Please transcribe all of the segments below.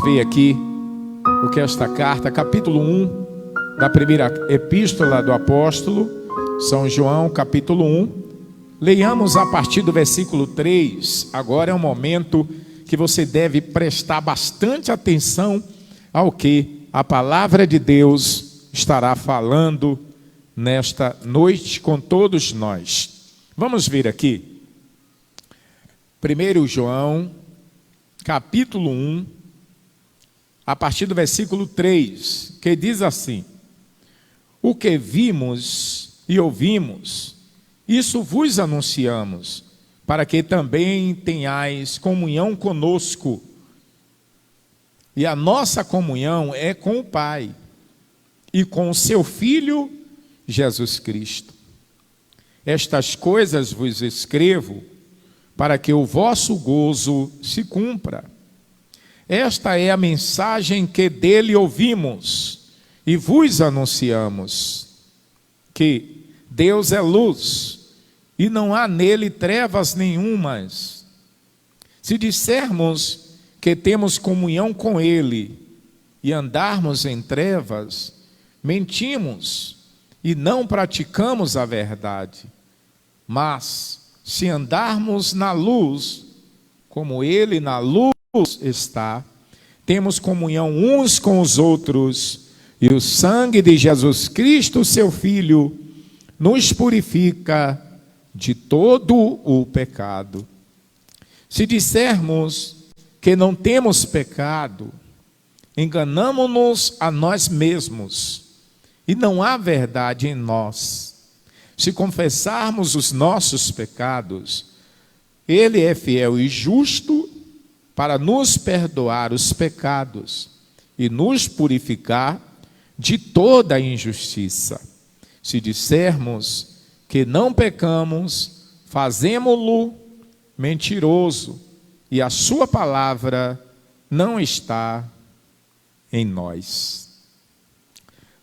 Ver aqui o que é esta carta, capítulo 1 da primeira epístola do apóstolo São João, capítulo 1. Leiamos a partir do versículo 3. Agora é um momento que você deve prestar bastante atenção ao que a palavra de Deus estará falando nesta noite com todos nós. Vamos ver aqui. 1 João, capítulo 1, a partir do versículo 3, que diz assim: o que vimos e ouvimos, isso vos anunciamos, para que também tenhais comunhão conosco. E a nossa comunhão é com o Pai e com o seu Filho Jesus Cristo. Estas coisas vos escrevo para que o vosso gozo se cumpra. Esta é a mensagem que dele ouvimos e vos anunciamos, que Deus é luz e não há nele trevas nenhumas. Se dissermos que temos comunhão com ele e andarmos em trevas, mentimos e não praticamos a verdade. Mas se andarmos na luz, como ele na luz está, temos comunhão uns com os outros, e o sangue de Jesus Cristo, seu Filho, nos purifica de todo o pecado. Se dissermos que não temos pecado, enganamo-nos a nós mesmos, e não há verdade em nós. Se confessarmos os nossos pecados, ele é fiel e justo para nos perdoar os pecados e nos purificar de toda a injustiça. Se dissermos que não pecamos, fazemo-lo mentiroso, e a sua palavra não está em nós.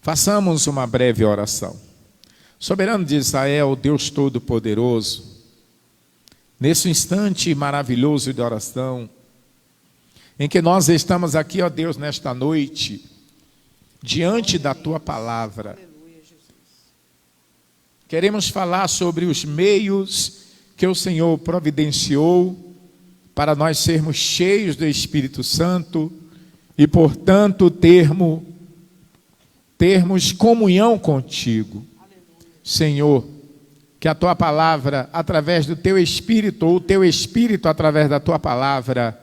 Façamos uma breve oração. Soberano de Israel, Deus Todo-Poderoso, nesse instante maravilhoso de oração, em que nós estamos aqui, ó Deus, nesta noite, diante da Tua Palavra. Queremos falar sobre os meios que o Senhor providenciou para nós sermos cheios do Espírito Santo e, portanto, termos comunhão contigo. Senhor, que a Tua Palavra, através do Teu Espírito, ou o Teu Espírito, através da Tua Palavra,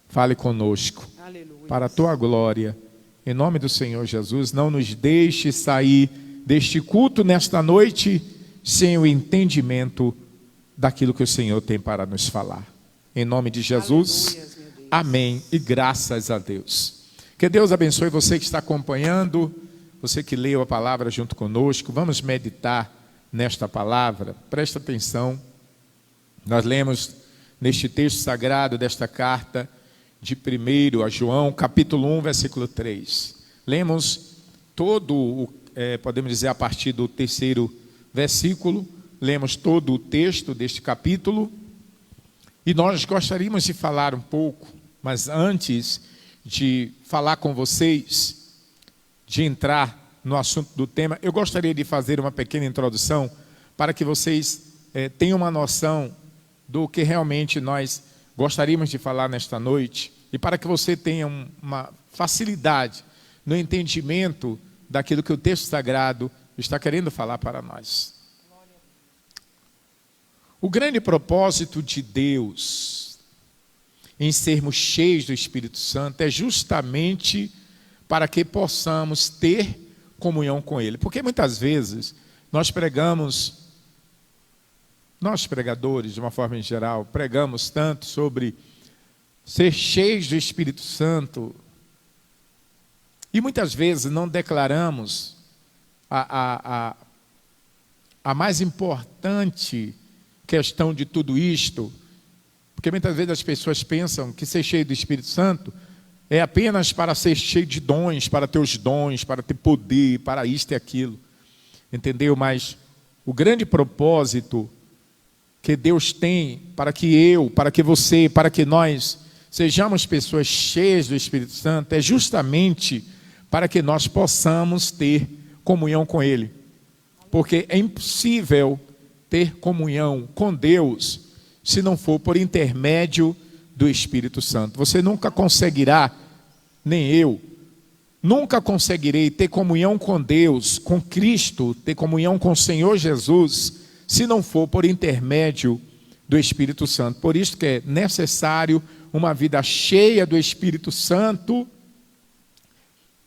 fale conosco, aleluia, para a Tua glória. Em nome do Senhor Jesus, não nos deixe sair deste culto nesta noite sem o entendimento daquilo que o Senhor tem para nos falar. Em nome de Jesus, aleluia, amém e graças a Deus. Que Deus abençoe você que está acompanhando, você que leu a palavra junto conosco. Vamos meditar nesta palavra, presta atenção. Nós lemos neste texto sagrado desta carta de 1 João, capítulo 1, versículo 3. Lemos podemos dizer a partir do 3º versículo, lemos todo o texto deste capítulo, e nós gostaríamos de falar um pouco, mas antes de falar com vocês, de entrar no assunto do tema, eu gostaria de fazer uma pequena introdução, para que vocês tenham uma noção do que realmente nós gostaríamos de falar nesta noite, e para que você tenha uma facilidade no entendimento daquilo que o texto sagrado está querendo falar para nós. O grande propósito de Deus em sermos cheios do Espírito Santo é justamente para que possamos ter comunhão com Ele. Porque muitas vezes nós pregadores, de uma forma em geral, pregamos tanto sobre ser cheios do Espírito Santo, e muitas vezes não declaramos a mais importante questão de tudo isto, porque muitas vezes as pessoas pensam que ser cheio do Espírito Santo é apenas para ser cheio de dons, para ter os dons, para ter poder, para isto e aquilo, entendeu? Mas o grande propósito que Deus tem para que eu, para que você, para que nós sejamos pessoas cheias do Espírito Santo, é justamente para que nós possamos ter comunhão com Ele. Porque é impossível ter comunhão com Deus se não for por intermédio do Espírito Santo. Você nunca conseguirá, nem eu, nunca conseguirei ter comunhão com Deus, com Cristo, ter comunhão com o Senhor Jesus, se não for por intermédio do Espírito Santo. Por isso que é necessário uma vida cheia do Espírito Santo,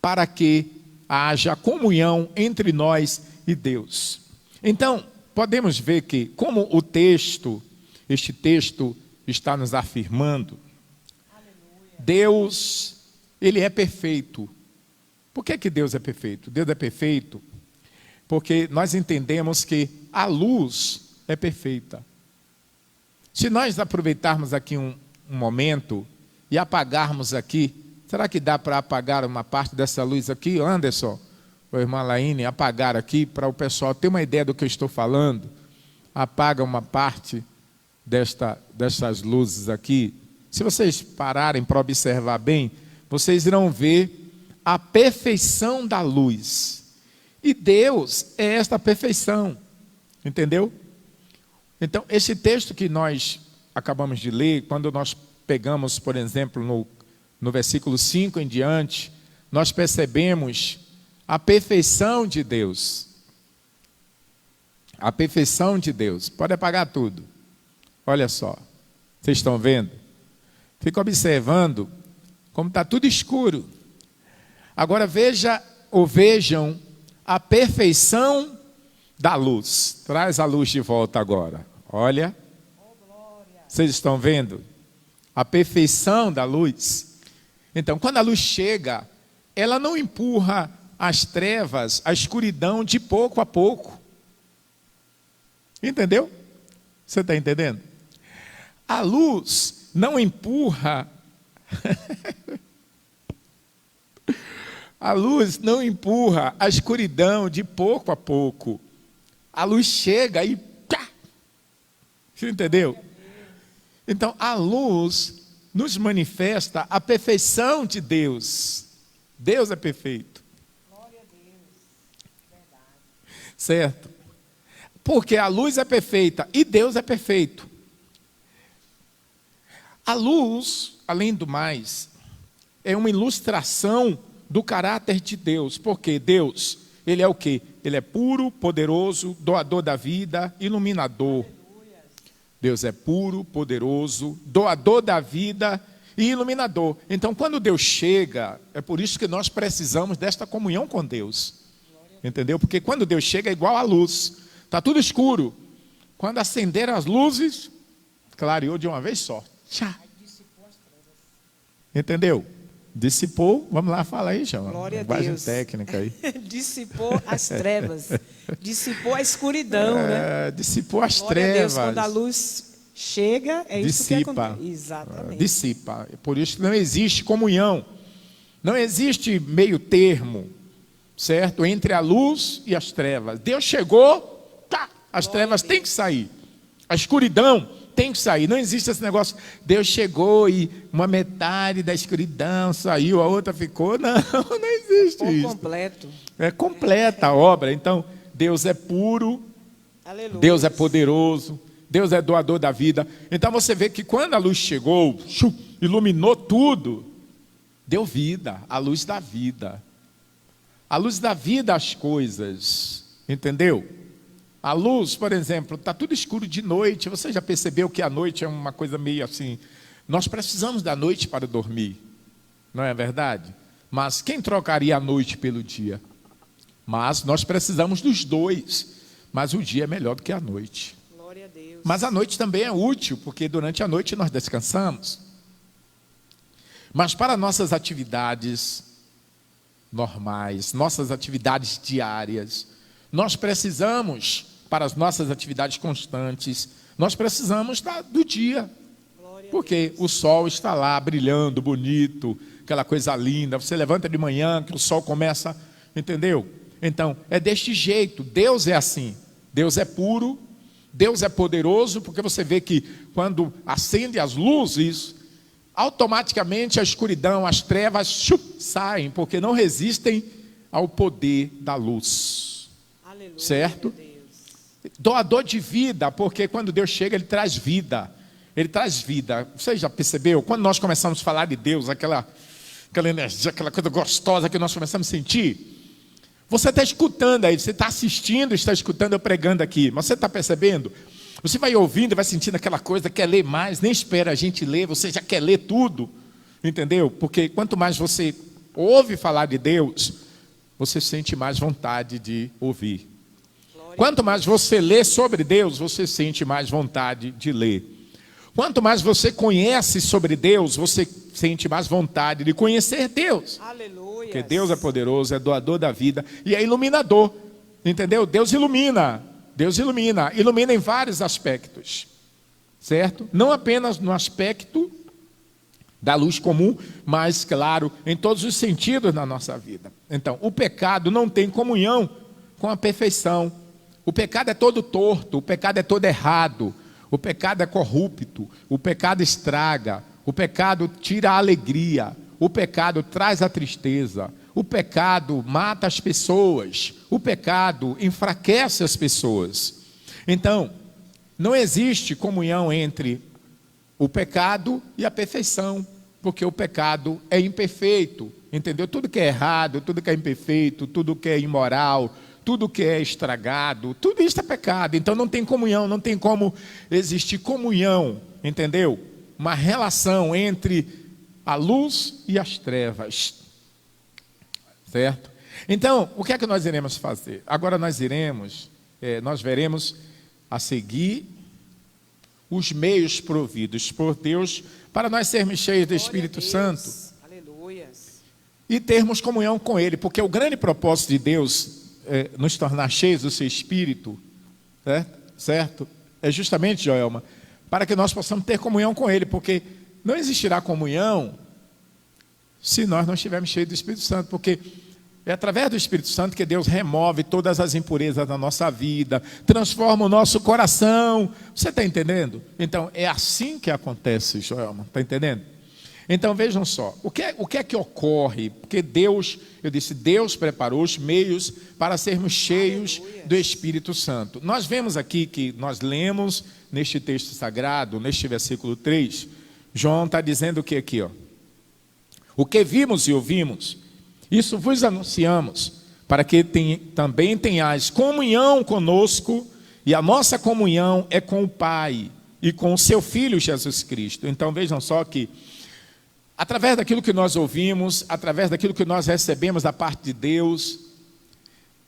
para que haja comunhão entre nós e Deus. Então, podemos ver que, como este texto está nos afirmando, Deus, Ele é perfeito. Por que Deus é perfeito? Deus é perfeito porque nós entendemos que a luz é perfeita. Se nós aproveitarmos aqui um momento e apagarmos aqui, será que dá para apagar uma parte dessa luz aqui, Anderson, ou irmã Laine, apagar aqui para o pessoal ter uma ideia do que eu estou falando? Apaga uma parte dessas luzes aqui. Se vocês pararem para observar bem, vocês irão ver a perfeição da luz. E Deus é esta perfeição. Entendeu? Então, esse texto que nós acabamos de ler, quando nós pegamos, por exemplo, no versículo 5 em diante, nós percebemos a perfeição de Deus. A perfeição de Deus. Pode apagar tudo. Olha só. Vocês estão vendo? Fica observando como está tudo escuro. Agora vejam a perfeição da luz. Traz a luz de volta agora. Olha. Vocês estão vendo? A perfeição da luz. Então, quando a luz chega, ela não empurra as trevas, a escuridão de pouco a pouco. Entendeu? Você está entendendo? A luz não empurra. A luz não empurra a escuridão de pouco a pouco. A luz chega e pá! Você entendeu? Então, a luz nos manifesta a perfeição de Deus. Deus é perfeito. Glória a Deus. Verdade. Certo? Porque a luz é perfeita e Deus é perfeito. A luz, além do mais, é uma ilustração do caráter de Deus. Porque Deus, Ele é o quê? Ele é puro, poderoso, doador da vida, iluminador. Deus é puro, poderoso, doador da vida e iluminador. Então, quando Deus chega, é por isso que nós precisamos desta comunhão com Deus. Entendeu? Porque quando Deus chega é igual à luz. Está tudo escuro. Quando acenderam as luzes, clareou de uma vez só. Tchá. Entendeu? Dissipou, vamos lá, fala aí, João. Glória a linguagem Deus. técnica aí. Dissipou as trevas. Dissipou a escuridão, né? Dissipou as Glória trevas. a Deus, quando a luz chega, é isso que Dissipa. acontece. Exatamente. Dissipa. Por isso que não existe comunhão. Não existe meio termo, certo? Entre a luz e as trevas. Deus chegou, tá, as trevas têm que sair. A escuridão tem que sair. Não existe esse negócio, Deus chegou e uma metade da escuridão saiu, a outra ficou. Não, não existe Por isso. completo. É completa a obra. Então, Deus é puro, Aleluia. Deus é poderoso, Deus é doador da vida. Então você vê que quando a luz chegou, iluminou tudo, deu vida, a luz da vida. A luz da vida às coisas, entendeu? A luz, por exemplo, está tudo escuro de noite. Você já percebeu que a noite é uma coisa meio assim? Nós precisamos da noite para dormir, não é verdade? Mas quem trocaria a noite pelo dia? Mas nós precisamos dos dois. Mas o dia é melhor do que a noite. Glória a Deus. Mas a noite também é útil, porque durante a noite nós descansamos. Mas para nossas atividades normais, nossas atividades diárias, nós precisamos, para as nossas atividades constantes, nós precisamos do dia. Glória a Porque Deus. o sol está lá brilhando, bonito, aquela coisa linda. Você levanta de manhã, que o sol começa, entendeu? Então, é deste jeito. Deus é assim. Deus é puro, Deus é poderoso, porque você vê que quando acende as luzes, automaticamente a escuridão, as trevas saem, porque não resistem ao poder da luz. Aleluia, certo? Deus. Doador de vida, porque quando Deus chega, Ele traz vida. Ele traz vida. Você já percebeu? Quando nós começamos a falar de Deus, aquela energia, aquela coisa gostosa que nós começamos a sentir, você está escutando aí, você está assistindo, está escutando eu pregando aqui, mas você está percebendo? Você vai ouvindo, vai sentindo aquela coisa, quer ler mais, nem espera a gente ler, você já quer ler tudo, entendeu? Porque quanto mais você ouve falar de Deus, você sente mais vontade de ouvir. Quanto mais você lê sobre Deus, você sente mais vontade de ler. Quanto mais você conhece sobre Deus, você sente mais vontade de conhecer Deus. Aleluia. Porque Deus é poderoso, é doador da vida e é iluminador. Entendeu? Deus ilumina. Deus ilumina. Ilumina em vários aspectos. Certo? Não apenas no aspecto da luz comum, mas, claro, em todos os sentidos na nossa vida. Então, o pecado não tem comunhão com a perfeição. O pecado é todo torto, o pecado é todo errado, o pecado é corrupto, o pecado estraga, o pecado tira a alegria, o pecado traz a tristeza, o pecado mata as pessoas, o pecado enfraquece as pessoas. Então, não existe comunhão entre o pecado e a perfeição, porque o pecado é imperfeito, entendeu? Tudo que é errado, tudo que é imperfeito, tudo que é imoral, tudo que é estragado, tudo isso é pecado. Então não tem comunhão, não tem como existir comunhão, entendeu? Uma relação entre a luz e as trevas, certo? Então, o que é que nós iremos fazer? Agora nós veremos a seguir os meios providos por Deus para nós sermos cheios do Espírito Santo. Aleluia. E termos comunhão com Ele, porque o grande propósito de Deus nos tornar cheios do seu Espírito, certo? É justamente, Joelma, para que nós possamos ter comunhão com Ele, porque não existirá comunhão se nós não estivermos cheios do Espírito Santo, porque é através do Espírito Santo que Deus remove todas as impurezas da nossa vida, transforma o nosso coração. Você está entendendo? Então, é assim que acontece, Joelma, está entendendo? Então vejam só, o que é que ocorre? Porque Deus preparou os meios para sermos cheios do Espírito Santo. Nós vemos aqui que nós lemos neste texto sagrado, neste versículo 3, João está dizendo o que aqui? O que vimos e ouvimos, isso vos anunciamos, para que também tenhais comunhão conosco, e a nossa comunhão é com o Pai e com o seu Filho Jesus Cristo. Então vejam só que através daquilo que nós ouvimos, através daquilo que nós recebemos da parte de Deus,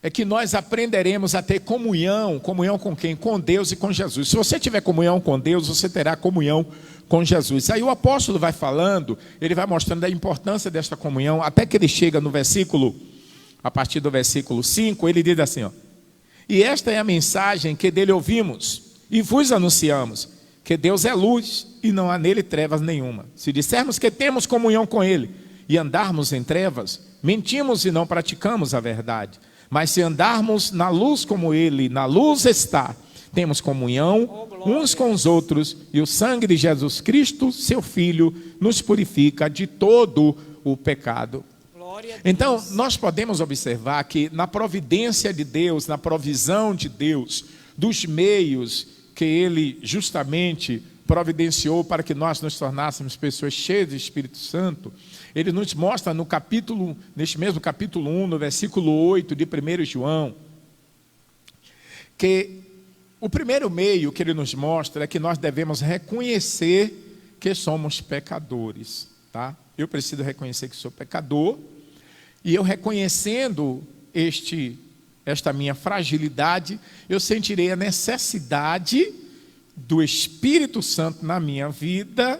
é que nós aprenderemos a ter comunhão. Comunhão com quem? Com Deus e com Jesus. Se você tiver comunhão com Deus, você terá comunhão com Jesus. Aí o apóstolo vai falando, ele vai mostrando a importância desta comunhão, até que ele chega no versículo, a partir do versículo 5, ele diz assim, e esta é a mensagem que dele ouvimos, e vos anunciamos, que Deus é luz e não há nele trevas nenhuma. Se dissermos que temos comunhão com Ele e andarmos em trevas, mentimos e não praticamos a verdade. Mas se andarmos na luz como Ele, na luz está, temos comunhão uns com os outros, e o sangue de Jesus Cristo, seu Filho, nos purifica de todo o pecado. Então, nós podemos observar que na providência de Deus, na provisão de Deus, dos meios que Ele justamente providenciou para que nós nos tornássemos pessoas cheias do Espírito Santo, Ele nos mostra neste mesmo capítulo 1, no versículo 8 de 1 João, que o primeiro meio que Ele nos mostra é que nós devemos reconhecer que somos pecadores, tá? Eu preciso reconhecer que sou pecador, e eu reconhecendo esta minha fragilidade, eu sentirei a necessidade do Espírito Santo na minha vida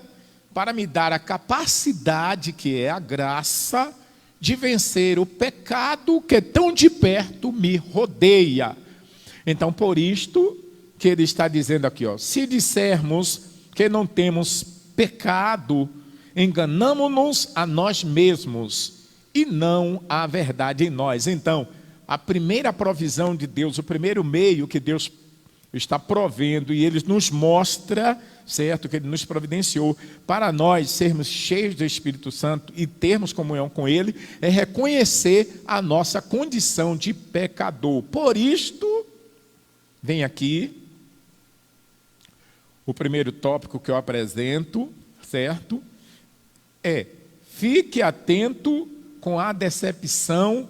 para me dar a capacidade, que é a graça, de vencer o pecado que tão de perto me rodeia. Então, por isto que ele está dizendo aqui, se dissermos que não temos pecado, enganamo-nos a nós mesmos e não há verdade em nós. Então, a primeira provisão de Deus, o primeiro meio que Deus está provendo, e Ele nos mostra, certo, que Ele nos providenciou para nós sermos cheios do Espírito Santo e termos comunhão com Ele, é reconhecer a nossa condição de pecador. Por isto, vem aqui o primeiro tópico que eu apresento, certo? Fique atento com a decepção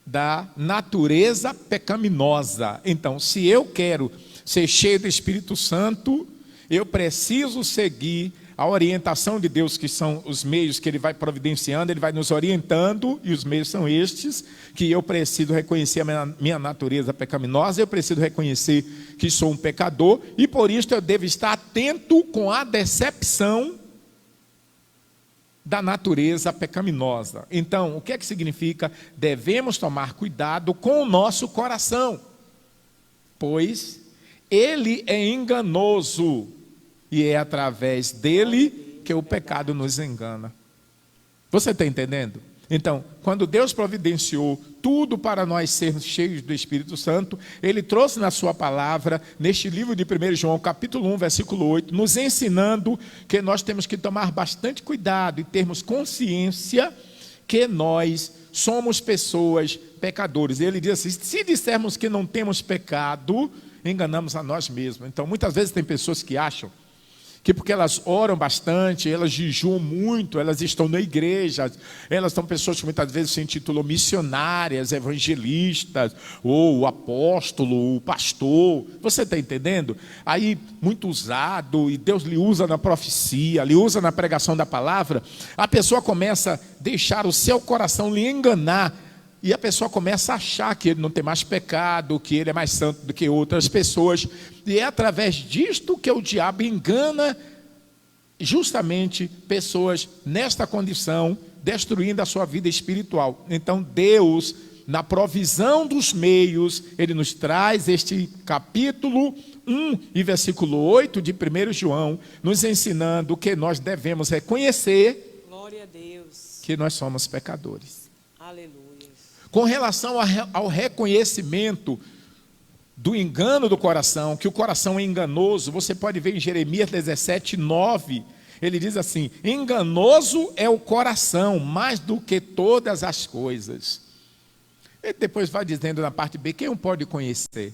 da natureza pecaminosa. Então, se eu quero ser cheio do Espírito Santo, eu preciso seguir a orientação de Deus, que são os meios que Ele vai providenciando, Ele vai nos orientando, e os meios são estes, que eu preciso reconhecer a minha natureza pecaminosa, eu preciso reconhecer que sou um pecador, e por isso eu devo estar atento com a decepção da natureza pecaminosa. Então, o que é que significa? Devemos tomar cuidado com o nosso coração, pois ele é enganoso, e é através dele que o pecado nos engana. Você está entendendo? Então, quando Deus providenciou tudo para nós sermos cheios do Espírito Santo, Ele trouxe na sua palavra, neste livro de 1 João, capítulo 1, versículo 8, nos ensinando que nós temos que tomar bastante cuidado e termos consciência que nós somos pessoas pecadores. Ele diz assim: se dissermos que não temos pecado, enganamos a nós mesmos. Então, muitas vezes tem pessoas que acham que porque elas oram bastante, elas jejuam muito, elas estão na igreja, elas são pessoas que muitas vezes se intitulam missionárias, evangelistas, ou apóstolo, ou pastor. Você está entendendo? Aí, muito usado, e Deus lhe usa na profecia, lhe usa na pregação da palavra, a pessoa começa a deixar o seu coração lhe enganar, e a pessoa começa a achar que ele não tem mais pecado, que ele é mais santo do que outras pessoas. E é através disto que o diabo engana justamente pessoas nesta condição, destruindo a sua vida espiritual. Então Deus, na provisão dos meios, Ele nos traz este capítulo 1 e versículo 8 de 1 João, nos ensinando que nós devemos reconhecer, glória a Deus, que nós somos pecadores. Aleluia. Com relação ao reconhecimento do engano do coração, que o coração é enganoso, você pode ver em Jeremias 17, 9, ele diz assim: enganoso é o coração, mais do que todas as coisas. Ele depois vai dizendo na parte B, quem o pode conhecer?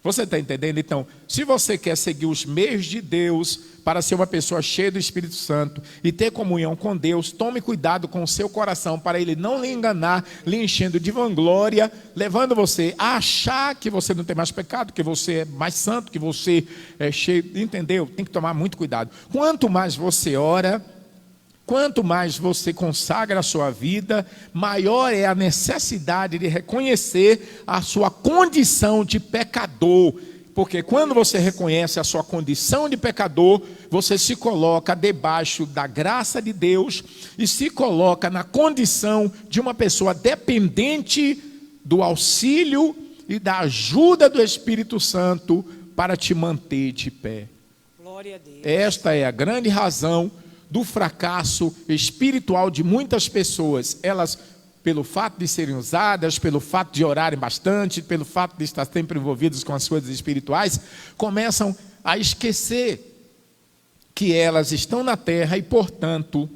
Você está entendendo? Então, se você quer seguir os meios de Deus para ser uma pessoa cheia do Espírito Santo e ter comunhão com Deus, tome cuidado com o seu coração para ele não lhe enganar, lhe enchendo de vanglória, levando você a achar que você não tem mais pecado, que você é mais santo, que você é cheio, entendeu? Tem que tomar muito cuidado. Quanto mais você ora, quanto mais você consagra a sua vida, maior é a necessidade de reconhecer a sua condição de pecador. Porque quando você reconhece a sua condição de pecador, você se coloca debaixo da graça de Deus e se coloca na condição de uma pessoa dependente do auxílio e da ajuda do Espírito Santo para te manter de pé. Glória a Deus. Esta é a grande razão do fracasso espiritual de muitas pessoas. Elas, pelo fato de serem usadas, pelo fato de orarem bastante, pelo fato de estar sempre envolvidas com as coisas espirituais, começam a esquecer que elas estão na terra e, portanto,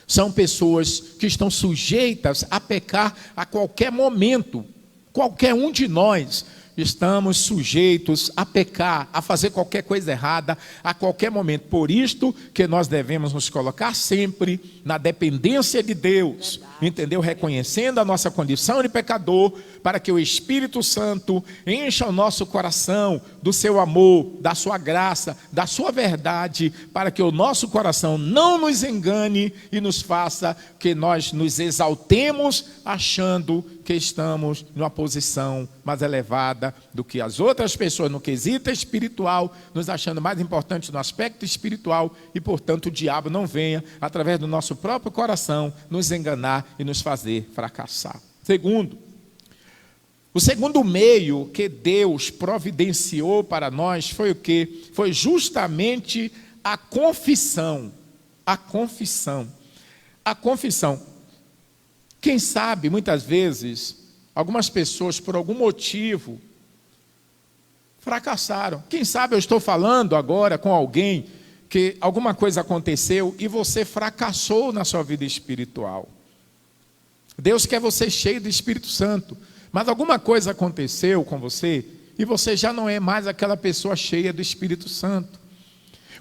são pessoas que estão sujeitas a pecar a qualquer momento. Qualquer um de nós estamos sujeitos a pecar, a fazer qualquer coisa errada a qualquer momento. Por isto que nós devemos nos colocar sempre na dependência de Deus, entendeu? Reconhecendo a nossa condição de pecador, para que o Espírito Santo encha o nosso coração do seu amor, da sua graça, da sua verdade, para que o nosso coração não nos engane e nos faça que nós nos exaltemos achando que estamos numa posição mais elevada do que as outras pessoas no quesito espiritual, nos achando mais importantes no aspecto espiritual, e portanto o diabo não venha, através do nosso próprio coração, nos enganar e nos fazer fracassar. O segundo meio que Deus providenciou para nós foi o quê? Foi justamente a confissão. A confissão. A confissão. Quem sabe, muitas vezes, algumas pessoas, por algum motivo, fracassaram. Quem sabe eu estou falando agora com alguém que alguma coisa aconteceu e você fracassou na sua vida espiritual. Deus quer você cheio do Espírito Santo, mas alguma coisa aconteceu com você e você já não é mais aquela pessoa cheia do Espírito Santo.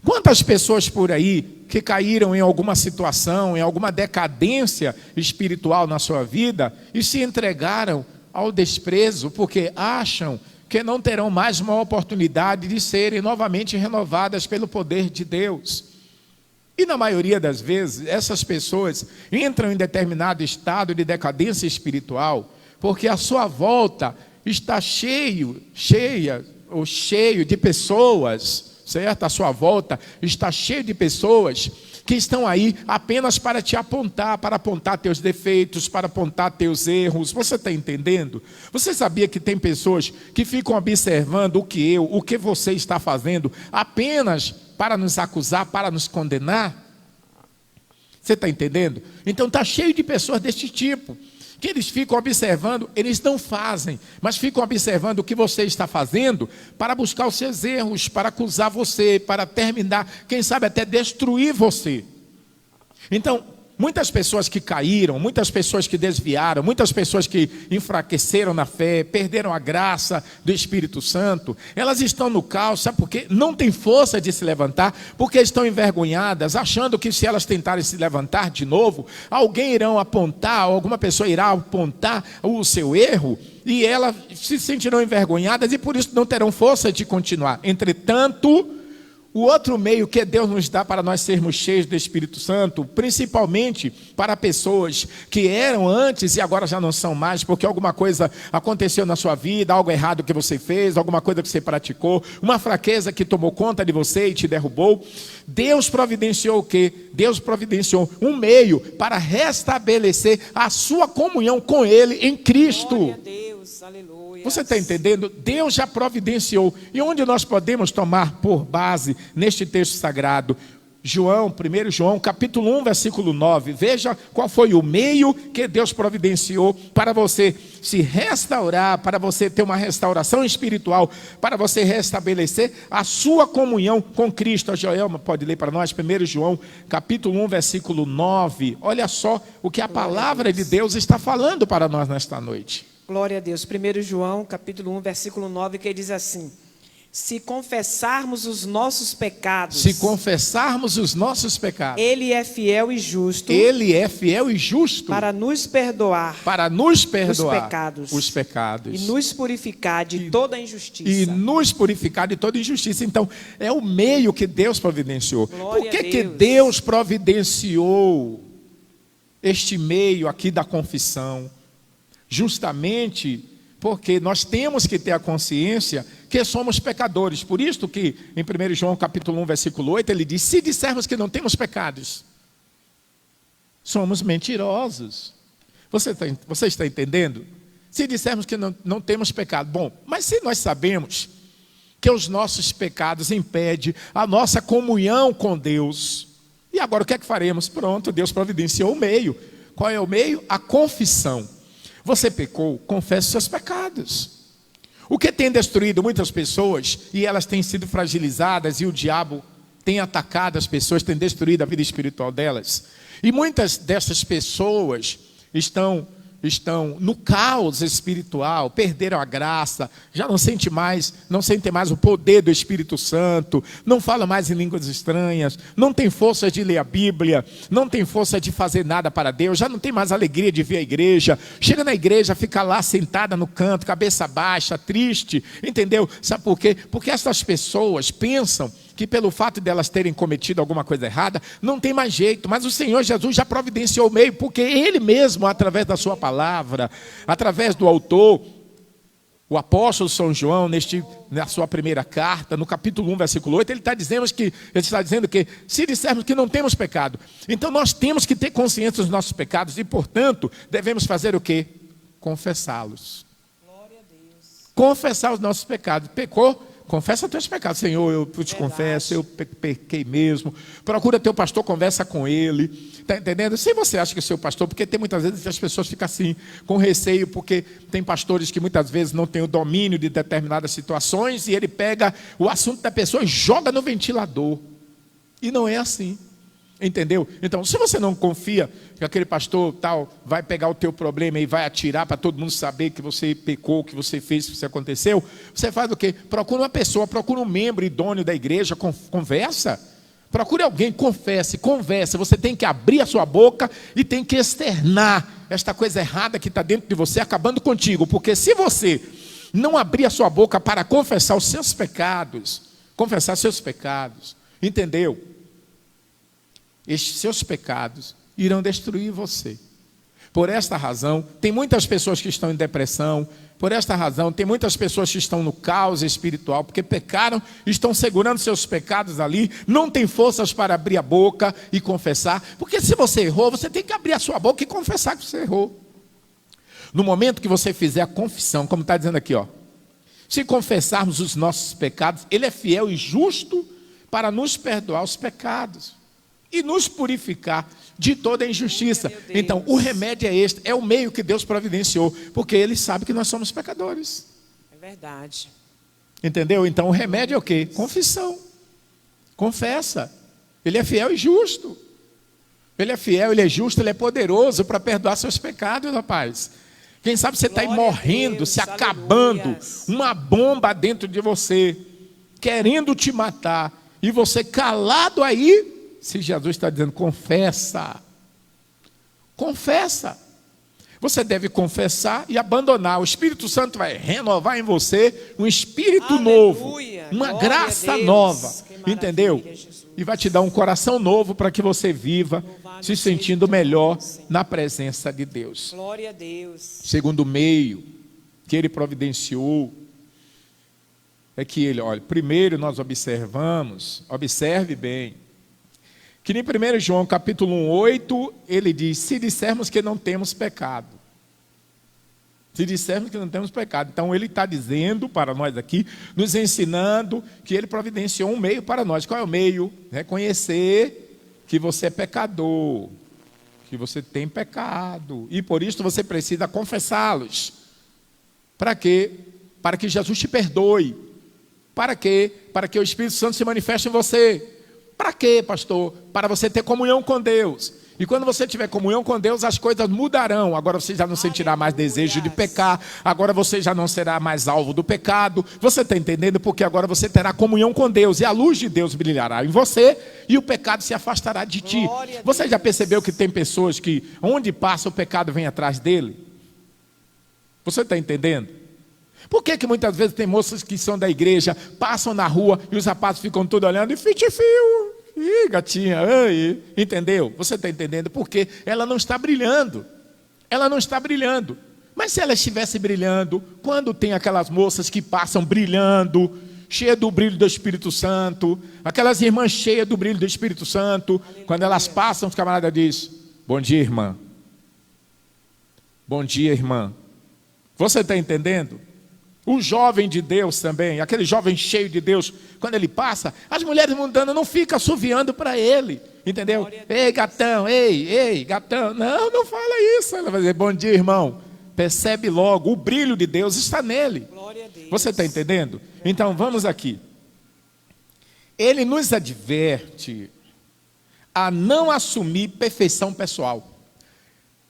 Quantas pessoas por aí que caíram em alguma situação, em alguma decadência espiritual na sua vida e se entregaram ao desprezo porque acham que não terão mais uma oportunidade de serem novamente renovadas pelo poder de Deus. E na maioria das vezes, essas pessoas entram em determinado estado de decadência espiritual, porque a sua volta está cheio de pessoas, certo? A sua volta está cheio de pessoas que estão aí apenas para te apontar, para apontar teus defeitos, para apontar teus erros. Você está entendendo? Você sabia que tem pessoas que ficam observando o que você está fazendo, apenas para nos acusar, para nos condenar? Você está entendendo? Então está cheio de pessoas deste tipo, que eles ficam observando, eles não fazem, mas ficam observando o que você está fazendo para buscar os seus erros, para acusar você, para terminar, quem sabe até destruir você. Então, muitas pessoas que caíram, muitas pessoas que desviaram, muitas pessoas que enfraqueceram na fé, perderam a graça do Espírito Santo, elas estão no caos, sabe por quê? Não tem força de se levantar, porque estão envergonhadas, achando que se elas tentarem se levantar de novo, alguém irá apontar, alguma pessoa irá apontar o seu erro, e elas se sentirão envergonhadas e por isso não terão força de continuar. Entretanto, o outro meio que Deus nos dá para nós sermos cheios do Espírito Santo, principalmente para pessoas que eram antes e agora já não são mais, porque alguma coisa aconteceu na sua vida, algo errado que você fez, alguma coisa que você praticou, uma fraqueza que tomou conta de você e te derrubou. Deus providenciou o quê? Deus providenciou um meio para restabelecer a sua comunhão com Ele em Cristo. Glória a Deus, aleluia. Você está entendendo? Deus já providenciou. E onde nós podemos tomar por base neste texto sagrado? 1 João, capítulo 1, versículo 9. Veja qual foi o meio que Deus providenciou para você se restaurar, para você ter uma restauração espiritual, para você restabelecer a sua comunhão com Cristo. A Joelma pode ler para nós, 1 João, capítulo 1, versículo 9. Olha só o que a palavra de Deus está falando para nós nesta noite. Glória a Deus. 1 João, capítulo 1, versículo 9, que diz assim: se confessarmos os nossos pecados, Ele é fiel e justo, para nos perdoar, os pecados, e nos purificar de toda injustiça. Então, é o meio que Deus providenciou. Por que Deus providenciou este meio aqui da confissão? Justamente porque nós temos que ter a consciência que somos pecadores. Por isso que em 1 João capítulo 1, versículo 8, ele diz: se dissermos que não temos pecados, somos mentirosos. Você está entendendo? Se dissermos que não temos pecado. Bom, mas se nós sabemos que os nossos pecados impedem a nossa comunhão com Deus, e agora o que é que faremos? Pronto, Deus providenciou o meio. Qual é o meio? A confissão. Você pecou, confesse seus pecados. O que tem destruído muitas pessoas, e elas têm sido fragilizadas, e o diabo tem atacado as pessoas, tem destruído a vida espiritual delas. E muitas dessas pessoas estão no caos espiritual, perderam a graça, já não sentem mais o poder do Espírito Santo, não falam mais em línguas estranhas, não tem força de ler a Bíblia, não tem força de fazer nada para Deus, já não tem mais alegria de vir à igreja, chega na igreja, fica lá sentada no canto, cabeça baixa, triste, entendeu? Sabe por quê? Porque essas pessoas pensam que pelo fato de elas terem cometido alguma coisa errada, não tem mais jeito, mas o Senhor Jesus já providenciou o meio, porque Ele mesmo, através da sua palavra, através do autor, o apóstolo São João, na sua primeira carta, no capítulo 1, versículo 8, ele está dizendo que se dissermos que não temos pecado, então nós temos que ter consciência dos nossos pecados, e portanto, devemos fazer o quê? Confessá-los. Glória a Deus. Confessar os nossos pecados. Pecou? confessa teus pecados. Senhor, eu te confesso, eu pequei mesmo. Procura teu pastor, conversa com ele. Está entendendo? Se você acha que o seu pastor, porque tem muitas vezes que as pessoas ficam assim, com receio, porque tem pastores que muitas vezes não têm o domínio de determinadas situações, e ele pega o assunto da pessoa e joga no ventilador. E não é assim. Entendeu? Então, se você não confia que aquele pastor tal vai pegar o teu problema e vai atirar para todo mundo saber que você pecou, que você fez, que isso aconteceu, você faz o quê? Procura uma pessoa, procura um membro idôneo da igreja, conversa. Procure alguém, confesse, conversa. Você tem que abrir a sua boca e tem que externar esta coisa errada que está dentro de você, acabando contigo. Porque se você não abrir a sua boca para confessar os seus pecados, entendeu? Estes seus pecados irão destruir você. Por esta razão, tem muitas pessoas que estão em depressão. Por esta razão, tem muitas pessoas que estão no caos espiritual, porque pecaram, estão segurando seus pecados ali, não tem forças para abrir a boca e confessar. Porque se você errou, você tem que abrir a sua boca e confessar que você errou. No momento que você fizer a confissão, como está dizendo aqui, ó, se confessarmos os nossos pecados, Ele é fiel e justo para nos perdoar os pecados e nos purificar de toda a injustiça. Então, o remédio é este, é o meio que Deus providenciou, porque Ele sabe que nós somos pecadores. É verdade. Entendeu? Então, o remédio é o quê? Confissão. Confessa. Ele é fiel e justo. Ele é fiel, Ele é justo, Ele é poderoso para perdoar seus pecados, rapaz. Quem sabe você está aí morrendo, Deus, se acabando, aleluias. Uma bomba dentro de você, querendo te matar, e você calado aí. Se Jesus está dizendo, confessa. Confessa. Você deve confessar e abandonar. O Espírito Santo vai renovar em você um espírito novo. Uma graça nova. Entendeu? Jesus. E vai te dar um coração novo para que você viva se sentindo melhor na presença de Deus. Glória a Deus. Segundo meio que Ele providenciou é que Ele, olha, primeiro nós observe bem, que em 1 João capítulo 1:8, ele diz, se dissermos que não temos pecado. Se dissermos que não temos pecado. Então ele está dizendo para nós aqui, nos ensinando que ele providenciou um meio para nós. Qual é o meio? Reconhecer que você é pecador, que você tem pecado. E por isso você precisa confessá-los. Para quê? Para que Jesus te perdoe. Para quê? Para que o Espírito Santo se manifeste em você. Para quê, pastor? Para você ter comunhão com Deus. E quando você tiver comunhão com Deus, as coisas mudarão. Agora você já não sentirá mais desejo de pecar. Agora você já não será mais alvo do pecado. Você está entendendo? Porque agora você terá comunhão com Deus. E a luz de Deus brilhará em você. E o pecado se afastará de ti. Você já percebeu que tem pessoas que, onde passa, o pecado vem atrás dele? Você está entendendo? Por que muitas vezes tem moças que são da igreja, passam na rua e os rapazes ficam todos olhando e fio. Ih, gatinha, ai. Entendeu? Você está entendendo? Porque ela não está brilhando. Ela não está brilhando. Mas se ela estivesse brilhando, quando tem aquelas moças que passam brilhando, cheias do brilho do Espírito Santo, aquelas irmãs cheias do brilho do Espírito Santo, aleluia. Quando elas passam, os camaradas dizem, bom dia, irmã. Bom dia, irmã. Você está entendendo? O jovem de Deus também, aquele jovem cheio de Deus, quando ele passa, as mulheres mundanas não ficam assoviando para ele, entendeu? Ei, gatão, ei, gatão. Não fala isso. Ela vai dizer, bom dia, irmão. Percebe logo, o brilho de Deus está nele. Você está entendendo? Então, vamos aqui. Ele nos adverte a não assumir perfeição pessoal.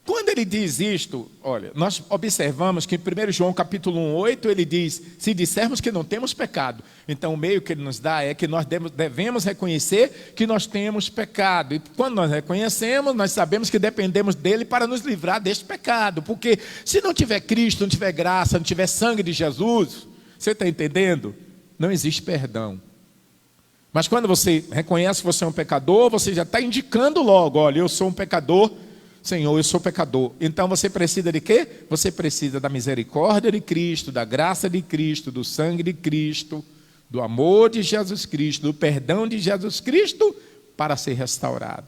Quando ele diz isto, olha, nós observamos que em 1 João capítulo 1:8 ele diz, se dissermos que não temos pecado, então o meio que ele nos dá é que nós devemos reconhecer que nós temos pecado, e quando nós reconhecemos, nós sabemos que dependemos dele para nos livrar deste pecado, porque se não tiver Cristo, não tiver graça, não tiver sangue de Jesus, você está entendendo? Não existe perdão. Mas quando você reconhece que você é um pecador, você já está indicando logo, olha, eu sou um pecador, Senhor, eu sou pecador. Então você precisa de quê? Você precisa da misericórdia de Cristo, da graça de Cristo, do sangue de Cristo, do amor de Jesus Cristo, do perdão de Jesus Cristo, para ser restaurado.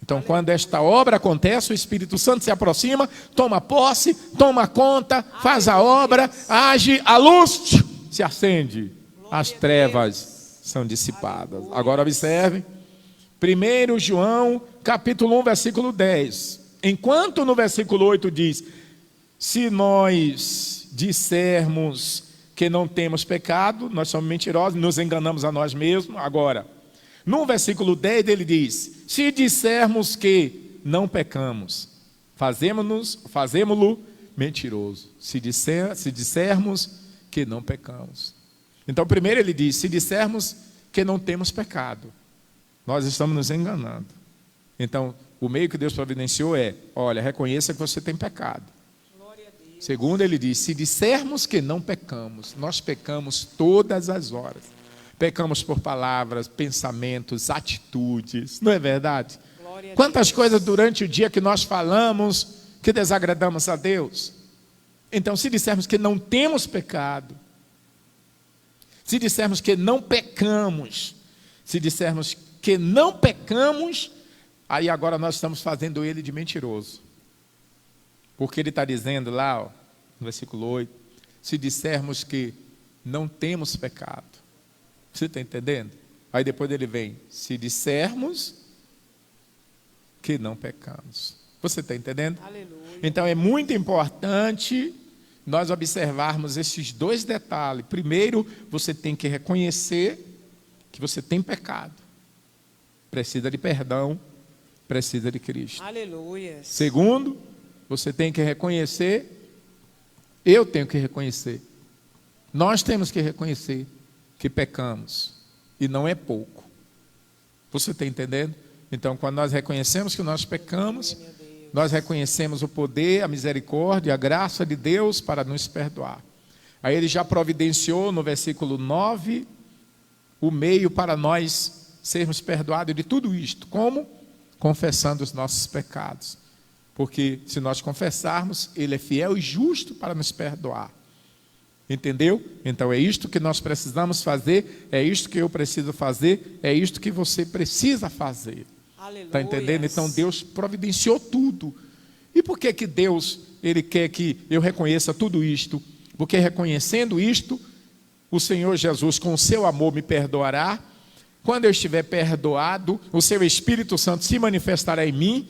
Então, quando esta obra acontece, o Espírito Santo se aproxima, toma posse, toma conta, faz a obra, age, a luz se acende. as trevas são dissipadas. Agora observe, 1 João, capítulo 1, versículo 10. Enquanto no versículo 8 diz, se nós dissermos que não temos pecado, nós somos mentirosos, nos enganamos a nós mesmos. Agora, no versículo 10 ele diz, se dissermos que não pecamos, fazemo-lo mentiroso. Se dissermos que não pecamos. Então, primeiro ele diz, se dissermos que não temos pecado, nós estamos nos enganando. Então, o meio que Deus providenciou é, olha, reconheça que você tem pecado. Segundo, ele diz, se dissermos que não pecamos, nós pecamos todas as horas. Pecamos por palavras, pensamentos, atitudes, não é verdade? Quantas coisas durante o dia que nós falamos que desagradamos a Deus? Então, se dissermos que não temos pecado, se dissermos que não pecamos, se dissermos que não pecamos, aí agora nós estamos fazendo ele de mentiroso. Porque ele está dizendo lá, ó, no versículo 8, se dissermos que não temos pecado. Você está entendendo? Aí depois ele vem, se dissermos que não pecamos. Você está entendendo? Aleluia. Então é muito importante nós observarmos esses dois detalhes. Primeiro, você tem que reconhecer que você tem pecado. Precisa de perdão, precisa de Cristo. Aleluia. Segundo, você tem que reconhecer, eu tenho que reconhecer, nós temos que reconhecer que pecamos, e não é pouco. Você está entendendo? Então, quando nós reconhecemos que nós pecamos, nós reconhecemos o poder, a misericórdia, a graça de Deus para nos perdoar. Aí ele já providenciou no versículo 9, o meio para nós sermos perdoados de tudo isto. Como? Confessando os nossos pecados. Porque se nós confessarmos, ele é fiel e justo para nos perdoar. Entendeu? Então é isto que nós precisamos fazer, é isto que eu preciso fazer, é isto que você precisa fazer. Está entendendo? Então Deus providenciou tudo. E por que Deus ele quer que eu reconheça tudo isto? Porque reconhecendo isto, o Senhor Jesus com o seu amor me perdoará. Quando eu estiver perdoado, o seu Espírito Santo se manifestará em mim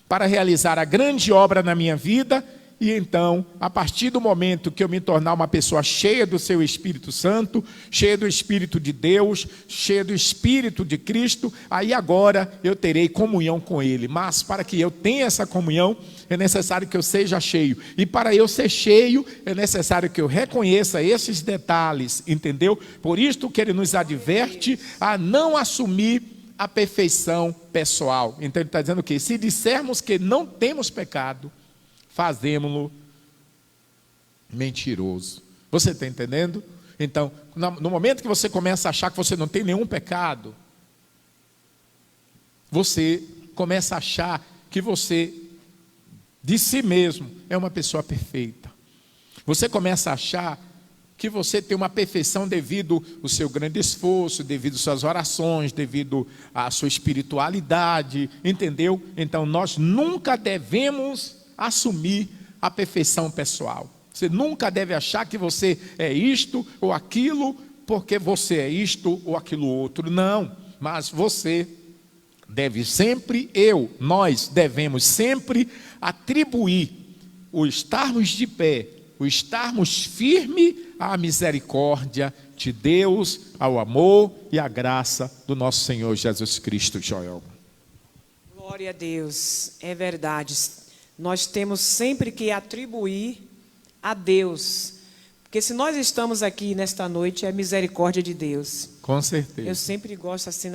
para realizar a grande obra na minha vida. E então, a partir do momento que eu me tornar uma pessoa cheia do seu Espírito Santo, cheia do Espírito de Deus, cheia do Espírito de Cristo, aí agora eu terei comunhão com Ele. Mas para que eu tenha essa comunhão, é necessário que eu seja cheio. E para eu ser cheio, é necessário que eu reconheça esses detalhes, entendeu? Por isto que Ele nos adverte a não assumir a perfeição pessoal. Então Ele está dizendo o quê? Se dissermos que não temos pecado, fazemos-lo mentiroso. Você está entendendo? Então, no momento que você começa a achar que você não tem nenhum pecado, você começa a achar que você, de si mesmo, é uma pessoa perfeita. Você começa a achar que você tem uma perfeição devido ao seu grande esforço, devido às suas orações, devido à sua espiritualidade, entendeu? Então, nós nunca devemos assumir a perfeição pessoal. Você nunca deve achar que você é isto ou aquilo, porque você é isto ou aquilo outro. Não, mas você deve sempre, nós devemos sempre atribuir o estarmos de pé, o estarmos firmes à misericórdia de Deus, ao amor e à graça do nosso Senhor Jesus Cristo, Joel. Glória a Deus, é verdade. Nós temos sempre que atribuir a Deus, porque se nós estamos aqui nesta noite, é a misericórdia de Deus. Com certeza. Eu sempre gosto assim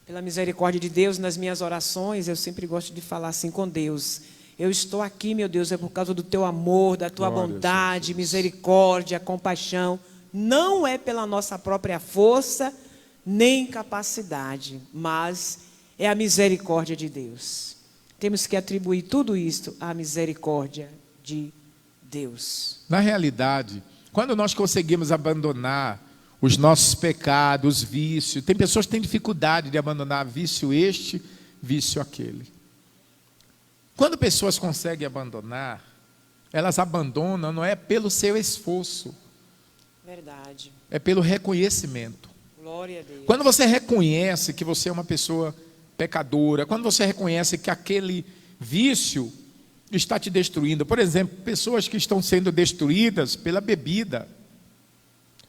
pela misericórdia de Deus, nas minhas orações, eu sempre gosto de falar assim com Deus. Eu estou aqui, meu Deus, é por causa do teu amor, da tua bondade, misericórdia, compaixão. Não é pela nossa própria força, nem capacidade, mas é a misericórdia de Deus. Temos que atribuir tudo isto à misericórdia de Deus. Na realidade, quando nós conseguimos abandonar os nossos pecados, vícios, tem pessoas que têm dificuldade de abandonar vício este, vício aquele. Quando pessoas conseguem abandonar, elas abandonam não é pelo seu esforço, Verdade. É pelo reconhecimento. Glória a Deus. Quando você reconhece que você é uma pessoa pecadora, quando você reconhece que aquele vício está te destruindo, por exemplo, pessoas que estão sendo destruídas pela bebida,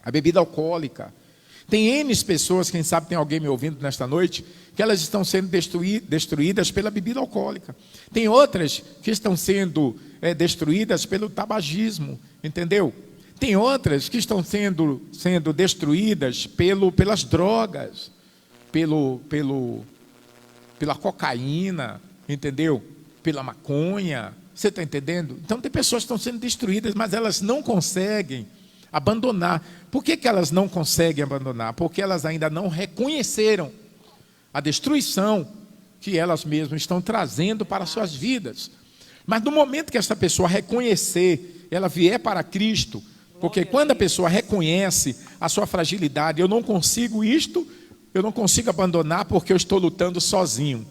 a bebida alcoólica. Tem N pessoas, quem sabe tem alguém me ouvindo nesta noite, que elas estão sendo destruídas pela bebida alcoólica. Tem outras que estão sendo destruídas pelo tabagismo, entendeu? Tem outras que estão sendo destruídas pelas drogas, pela cocaína, entendeu? Pela maconha, você está entendendo? Então tem pessoas que estão sendo destruídas, mas elas não conseguem abandonar. Por que elas não conseguem abandonar? Porque elas ainda não reconheceram a destruição que elas mesmas estão trazendo para as suas vidas. Mas no momento que essa pessoa reconhecer, ela vier para Cristo, porque quando a pessoa reconhece a sua fragilidade, eu não consigo isto, eu não consigo abandonar porque eu estou lutando sozinho.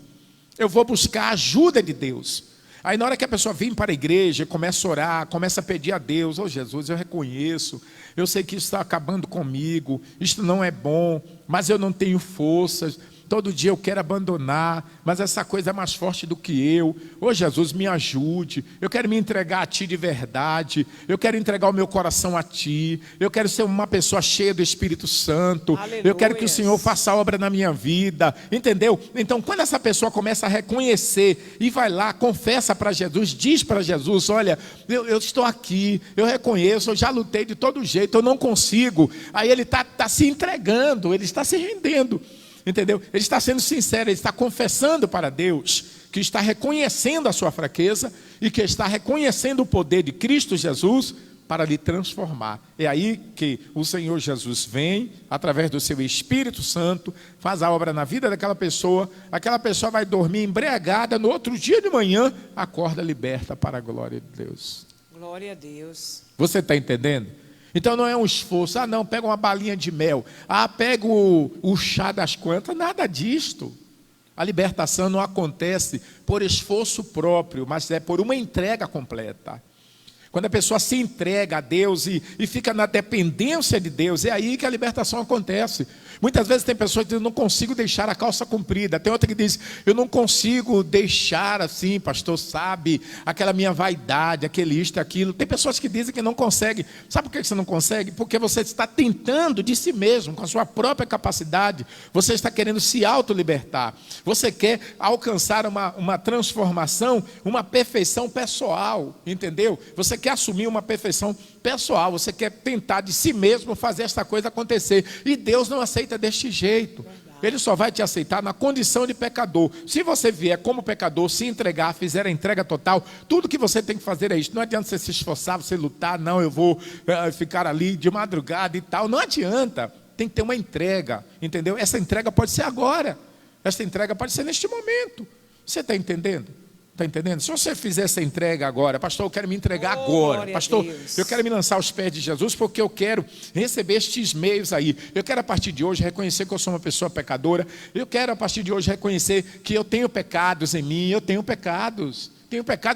Eu vou buscar a ajuda de Deus. Aí na hora que a pessoa vem para a igreja, começa a orar, começa a pedir a Deus: oh Jesus, eu reconheço, eu sei que isso está acabando comigo, isto não é bom, mas eu não tenho forças, todo dia eu quero abandonar, mas essa coisa é mais forte do que eu. Ô Jesus, me ajude, eu quero me entregar a Ti de verdade, eu quero entregar o meu coração a Ti, eu quero ser uma pessoa cheia do Espírito Santo, Aleluia. Eu quero que o Senhor faça a obra na minha vida, entendeu? Então quando essa pessoa começa a reconhecer e vai lá, confessa para Jesus, diz para Jesus: olha, eu estou aqui, eu reconheço, eu já lutei de todo jeito, eu não consigo. Aí ele está se entregando, ele está se rendendo, entendeu? Ele está sendo sincero, ele está confessando para Deus que está reconhecendo a sua fraqueza e que está reconhecendo o poder de Cristo Jesus para lhe transformar. É aí que o Senhor Jesus vem, através do seu Espírito Santo, faz a obra na vida daquela pessoa. Aquela pessoa vai dormir embriagada, no outro dia de manhã acorda liberta para a glória de Deus. Glória a Deus. Você está entendendo? Então não é um esforço: ah não, pega uma balinha de mel, ah pega o chá das quantas, nada disto. A libertação não acontece por esforço próprio, mas é por uma entrega completa. Quando a pessoa se entrega a Deus e fica na dependência de Deus, é aí que a libertação acontece. Muitas vezes tem pessoas que dizem: eu não consigo deixar a calça comprida. Tem outra que diz: eu não consigo deixar assim, pastor, sabe, aquela minha vaidade, aquele isto, aquilo. Tem pessoas que dizem que não conseguem. Sabe por que você não consegue? Porque você está tentando de si mesmo, com a sua própria capacidade. Você está querendo se autolibertar. Você quer alcançar uma transformação, uma perfeição pessoal, entendeu? Você quer assumir uma perfeição pessoal, você quer tentar de si mesmo fazer esta coisa acontecer, e Deus não aceita deste jeito. Ele só vai te aceitar na condição de pecador. Se você vier como pecador, se entregar, fizer a entrega total, tudo que você tem que fazer é isso. Não adianta você se esforçar, você lutar: não, eu vou ficar ali de madrugada e tal. Não adianta, tem que ter uma entrega, entendeu? Essa entrega pode ser agora, essa entrega pode ser neste momento. Você está entendendo? Está entendendo? Se você fizer essa entrega agora: pastor, eu quero me entregar agora, pastor, eu quero me lançar aos pés de Jesus, porque eu quero receber estes meios aí. Eu quero a partir de hoje reconhecer que eu sou uma pessoa pecadora. Eu quero a partir de hoje reconhecer que eu tenho pecados em mim. Eu tenho pecados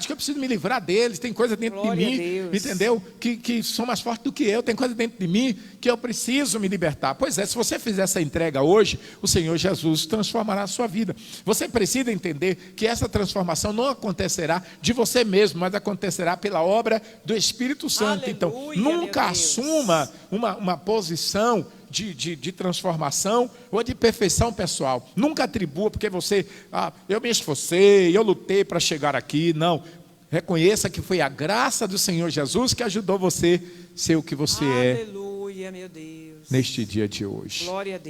que eu preciso me livrar deles. Tem coisa dentro de mim, entendeu? Que são mais fortes do que eu. Tem coisa dentro de mim que eu preciso me libertar. Pois é, se você fizer essa entrega hoje, o Senhor Jesus transformará a sua vida. Você precisa entender que essa transformação não acontecerá de você mesmo, mas acontecerá pela obra do Espírito Santo. Aleluia, então, nunca assuma uma posição de transformação ou de perfeição pessoal. Nunca atribua porque você: eu me esforcei, eu lutei para chegar aqui. Não, reconheça que foi a graça do Senhor Jesus que ajudou você a ser o que você Aleluia, meu Deus. neste dia de hoje. Glória a Deus.